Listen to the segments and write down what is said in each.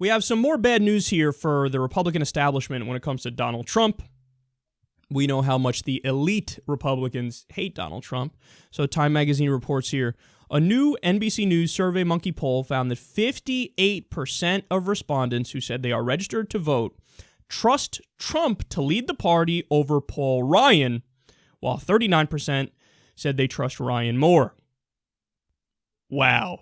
We have some more bad news here for the Republican establishment when it comes to Donald Trump. We know how much the elite Republicans hate Donald Trump. So Time Magazine reports here, a new NBC News SurveyMonkey poll found that 58% of respondents who said they are registered to vote trust Trump to lead the party over Paul Ryan, while 39% said they trust Ryan more. Wow.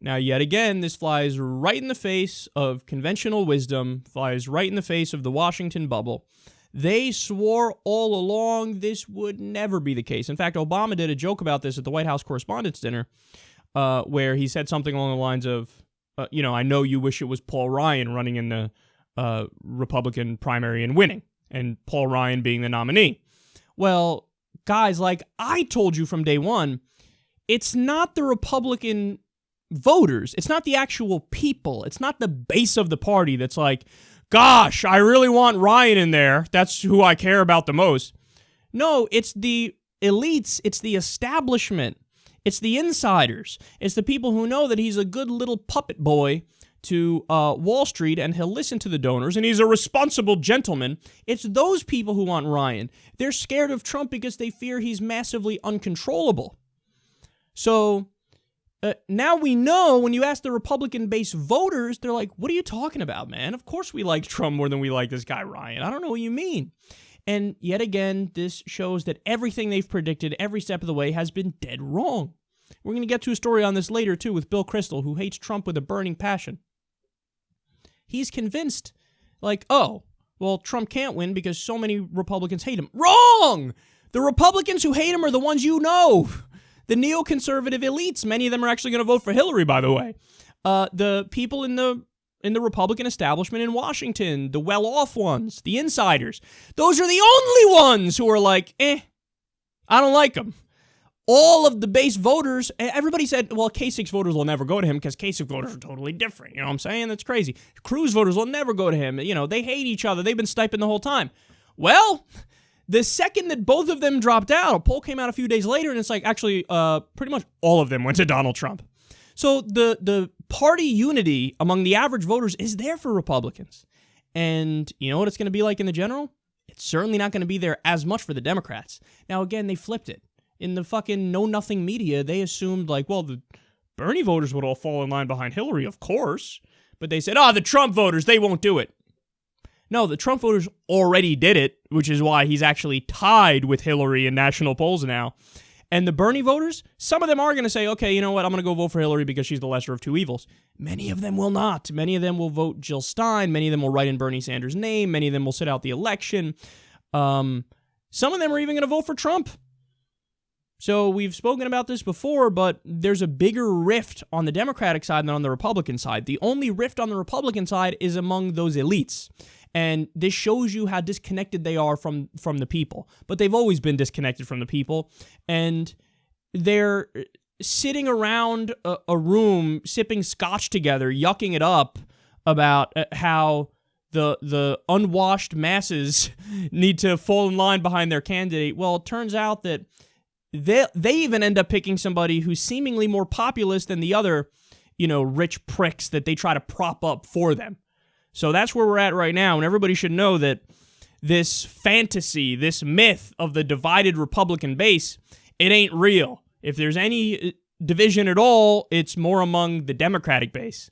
Now, yet again, this flies right in the face of conventional wisdom, flies right in the face of the Washington bubble. They swore all along this would never be the case. In fact, Obama did a joke about this at the White House Correspondents' Dinner, where he said something along the lines of, I know you wish it was Paul Ryan running in the Republican primary and winning, and Paul Ryan being the nominee. Well, guys, like I told you from day one, it's not the Republican voters. It's not the actual people. It's not the base of the party that's like, gosh, I really want Ryan in there. That's who I care about the most. No, it's the elites. It's the establishment. It's the insiders. It's the people who know that he's a good little puppet boy to Wall Street and he'll listen to the donors and he's a responsible gentleman. It's those people who want Ryan. They're scared of Trump because they fear he's massively uncontrollable. So now we know when you ask the Republican-based voters, they're like, what are you talking about, man? Of course we like Trump more than we like this guy Ryan. I don't know what you mean. And yet again, this shows that everything they've predicted every step of the way has been dead wrong. We're going to get to a story on this later, too, with Bill Kristol, who hates Trump with a burning passion. He's convinced, like, oh, well, Trump can't win because so many Republicans hate him. Wrong! The Republicans who hate him are the ones you know. The neoconservative elites, many of them are actually going to vote for Hillary, by the way. The people in the Republican establishment in Washington, the well-off ones, the insiders, those are the only ones who are like, I don't like him. All of the base voters, everybody said, well, Kasich voters will never go to him because Kasich voters are totally different. You know what I'm saying? That's crazy. Cruz voters will never go to him. They hate each other. They've been sniping the whole time. Well, the second that both of them dropped out, a poll came out a few days later, and it's like, actually, pretty much all of them went to Donald Trump. So the party unity among the average voters is there for Republicans. And you know what it's going to be like in the general? It's certainly not going to be there as much for the Democrats. Now, again, they flipped it. In the fucking know-nothing media, they assumed, like, well, the Bernie voters would all fall in line behind Hillary, of course. But they said, the Trump voters, they won't do it. No, the Trump voters already did it, which is why he's actually tied with Hillary in national polls now. And the Bernie voters, some of them are going to say, okay, you know what, I'm going to go vote for Hillary because she's the lesser of two evils. Many of them will not. Many of them will vote Jill Stein. Many of them will write in Bernie Sanders' name. Many of them will sit out the election. Some of them are even going to vote for Trump. So we've spoken about this before, but there's a bigger rift on the Democratic side than on the Republican side. The only rift on the Republican side is among those elites. And this shows you how disconnected they are from the people. But they've always been disconnected from the people. And they're sitting around a room, sipping scotch together, yucking it up about how the unwashed masses need to fall in line behind their candidate. Well, it turns out that they even end up picking somebody who's seemingly more populist than the other, rich pricks that they try to prop up for them. So that's where we're at right now, and everybody should know that this fantasy, this myth of the divided Republican base, it ain't real. If there's any division at all, it's more among the Democratic base.